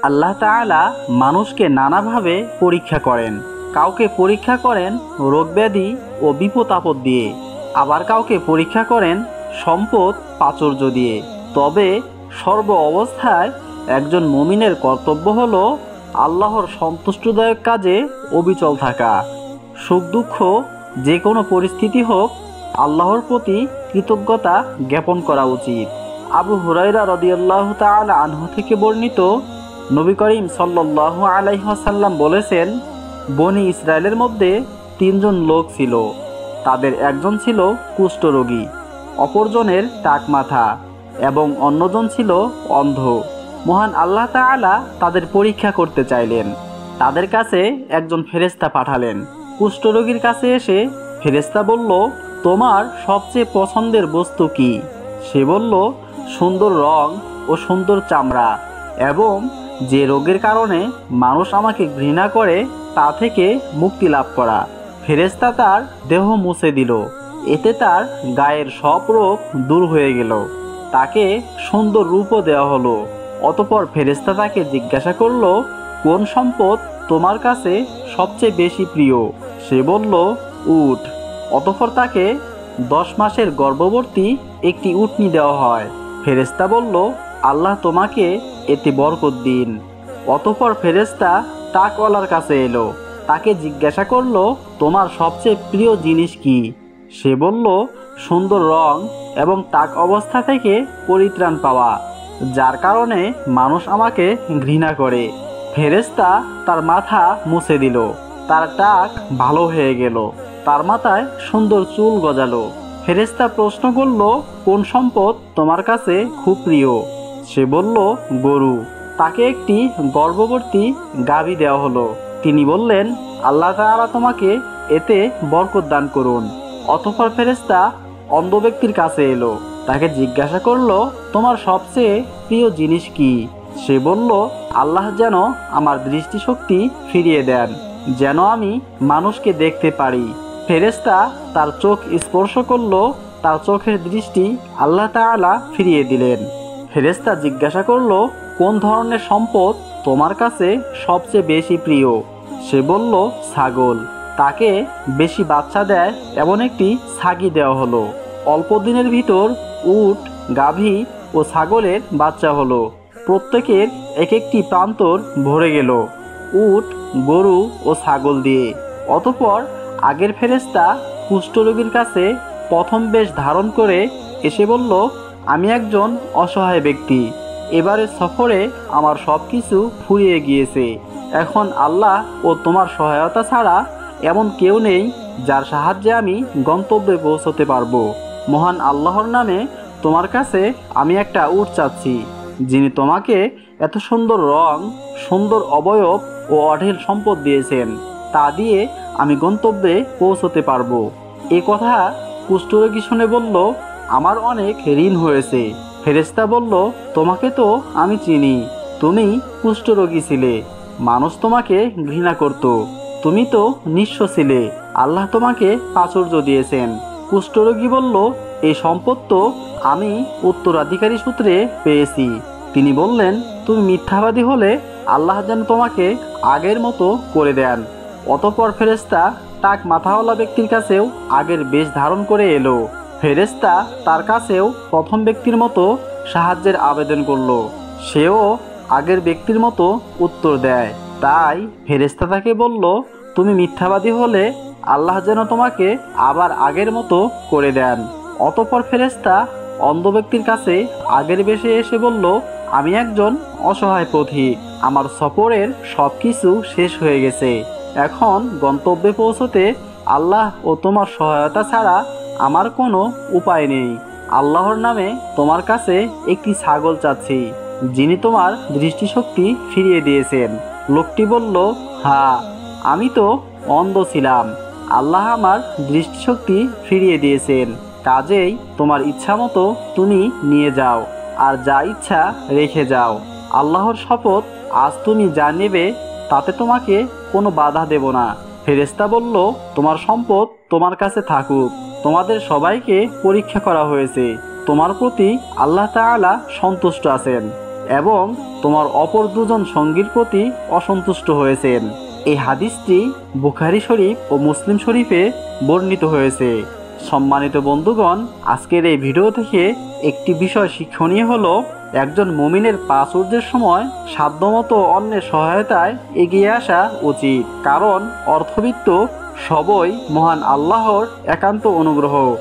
আল্লাহ তাআলা মানুষকে নানাভাবে পরীক্ষা করেন। কাউকে পরীক্ষা করেন রোগব্যাধি ও বিপদ আপদ দিয়ে, আবার কাউকে পরীক্ষা করেন সম্পদ প্রাচুর্য দিয়ে। তবে সর্ব অবস্থায় একজন মুমিনের কর্তব্য হলো আল্লাহর সন্তুষ্টদায়ক কাজে অবিচল থাকা। সুখ দুঃখ যে কোনো পরিস্থিতি হোক, আল্লাহর প্রতি কৃতজ্ঞতা জ্ঞাপন করা উচিত। আবু হুরায়রা রাদিয়াল্লাহু তাআলা আনহু থেকে বর্ণিত, নবী করিম সাল্লাল্লাহু আলাইহি ওয়াসাল্লাম বলেছেন, বনি ইসরায়েলের মধ্যে তিনজন লোক ছিল। তাদের একজন ছিল কুষ্ঠরোগী, অপরজনের টাক মাথা এবং অন্যজন ছিল অন্ধ। মহান আল্লাহ তাআলা তাদের পরীক্ষা করতে চাইলেন। তাদের কাছে একজন ফেরেশতা পাঠালেন। কুষ্ঠরোগীর কাছে এসে ফেরেশতা বলল, তোমার সবচেয়ে পছন্দের বস্তু কি? সে বলল, সুন্দর রং ও সুন্দর চামড়া এবং যে রোগের কারণে মানুষ আমাকে ঘৃণা করে তা থেকে মুক্তি লাভ করা। ফেরেশতা তার দেহ মুছে দিল। এতে তার গায়ের সব রোগ দূর হয়ে গেল। তাকে সুন্দর রূপও দেওয়া হলো। অতঃপর ফেরেশতা তাকে জিজ্ঞাসা করলো, কোন সম্পদ তোমার কাছে সবচেয়ে বেশি প্রিয়? সে বলল, উট। অতঃপর তাকে 10 মাসের গর্ভবতী একটি উটনি দেওয়া হয়। ফেরেশতা বলল, আল্লাহ তোমাকে এতে বরকত দিন। অতঃপর ফেরেশতা টাকওয়ালার কাছে এলো। তাকে জিজ্ঞাসা করলো, তোমার সবচেয়ে প্রিয় জিনিস কি? সে বলল, সুন্দর রং এবং টাক অবস্থা থেকে পরিত্রাণ পাওয়া, যার কারণে মানুষ আমাকে ঘৃণা করে। ফেরেশতা তার মাথা মুছে দিল। তার টাক ভালো হয়ে গেল। তার মাথায় সুন্দর চুল গজালো। ফেরেশতা প্রশ্ন করল, কোন সম্পদ তোমার কাছে খুব প্রিয়? সে বলল, গরু। তাকে একটি গর্ভবতী গাভী দেওয়া হলো। তিনি বললেন, আল্লাহ তাআলা তোমাকে এতে বরকত দান করুন। অতঃপর ফেরেশতা অন্ধ ব্যক্তির কাছে এলো। তাকে জিজ্ঞাসা করলো, তোমার সবচেয়ে প্রিয় জিনিস কি? সে বলল, আল্লাহ যেন আমার দৃষ্টিশক্তি ফিরিয়ে দেন, যেন আমি মানুষকে দেখতে পারি। ফেরেশতা তার চোখ স্পর্শ করলো। তার চোখের দৃষ্টি আল্লাহ তাআলা ফিরিয়ে দিলেন। ফেরেশতা জিজ্ঞাসা করলো, কোন ধরনের সম্পদ তোমার কাছে সবচেয়ে বেশি প্রিয়? সে বলল, ছাগল। তাকে বেশি বাচ্চা দেয় এমন একটি ছাগি দেওয়া হলো। অল্প দিনের ভিতর উট, গাভী ও ছাগলের বাচ্চা হলো। প্রত্যেকের এক একটি প্রান্তর ভরে গেল উট, গরু ও ছাগল দিয়ে। অতঃপর আগের ফেরেশতা কুষ্ঠরোগীর কাছে প্রথম বেশ ধারণ করে এসে বলল, আমি একজন অসহায় ব্যক্তি। এবারের সফরে আমার সব কিছু ফুরিয়ে গিয়েছে। এখন আল্লাহ ও তোমার সহায়তা ছাড়া এমন কেউ নেই যার সাহায্যে আমি গন্তব্যে পৌঁছতে পারবো। মহান আল্লাহর নামে তোমার কাছে আমি একটা উট চাচ্ছি, যিনি তোমাকে এত সুন্দর রং, সুন্দর অবয়ব ও অঢেল সম্পদ দিয়েছেন। তা দিয়ে আমি গন্তব্যে পৌঁছতে পারবো। এ কথা কুষ্ঠরোগী শুনে বলল, আমার অনেক ঋণ হয়েছে। ফেরেশতা বলল, তোমাকে তো আমি চিনি। তুমি কুষ্ঠরোগী ছিলে। মানুষ তোমাকে ঘৃণা করত। তুমি তো নিঃস্ব ছিলে। আল্লাহ তোমাকে প্রাচুর্য দিয়েছেন। কুষ্ঠরোগী বলল, এই সম্পদ তো আমি উত্তরাধিকারী সূত্রে পেয়েছি। তিনি বললেন, তুমি মিথ্যাবাদী হলে আল্লাহ যেন তোমাকে আগের মতো করে দেন। অতঃপর ফেরেশতা টাক মাথাওয়ালা ব্যক্তির কাছেও আগের বেশ ধারণ করে এলো। ফেরেশতা তার কাছেও প্রথম ব্যক্তির মতো সাহায্যের আবেদন করল। সেও আগের ব্যক্তির মতো উত্তর দেয়। তাই ফেরেশতা তাকে বলল, তুমি মিথ্যাবাদী হলে আল্লাহ যেন তোমাকে আবার আগের মতো করে দেন। অতঃপর ফেরেশতা অন্ধ ব্যক্তির কাছে আগের বেশে এসে বলল, আমি একজন অসহায় পথিক। আমার সফরের সব কিছু শেষ হয়ে গেছে। এখন গন্তব্যে পৌঁছতে আল্লাহ ও তোমার সহায়তা ছাড়া আমার কোনো উপায় নেই। আল্লাহর নামে তোমার কাছে একটি ছাগল চাচ্ছি, যিনি তোমার দৃষ্টিশক্তি ফিরিয়ে দিয়েছেন। লোকটি বলল, হ্যাঁ, আমি তো অন্ধ ছিলাম। আল্লাহ আমার দৃষ্টিশক্তি ফিরিয়ে দিয়েছেন। কাজেই তোমার ইচ্ছা মতো তুমি নিয়ে যাও, আর যা ইচ্ছা রেখে যাও। আল্লাহর শপথ, আজ তুমি যা নেবে তাতে তোমাকে কোনো বাধা দেব না। ফেরেশতা বলল, তোমার সম্পদ তোমার কাছে থাকুক। তোমাদের সবাইকে পরীক্ষা করা হয়েছে। তোমার প্রতি আল্লাহ তাআলা সন্তুষ্ট আছেন। এবং তোমার অপর দুজন সঙ্গীর প্রতি অসন্তুষ্ট হয়েছেন। এই হাদিসটি বুখারী শরীফ ও মুসলিম শরীফে বর্ণিত হয়েছে। সম্মানিত বন্ধুগণ, আজকের এই ভিডিও থেকে একটি বিষয় শিক্ষণীয় হলো, একজন মুমিনের পাঁচ ওয়াক্তের সময় সাধ্যমতো অন্যের সহায়তায় এগিয়ে আসা উচিত, কারণ অর্থবিত্ত সবই মহান আল্লাহর একান্ত অনুগ্রহ।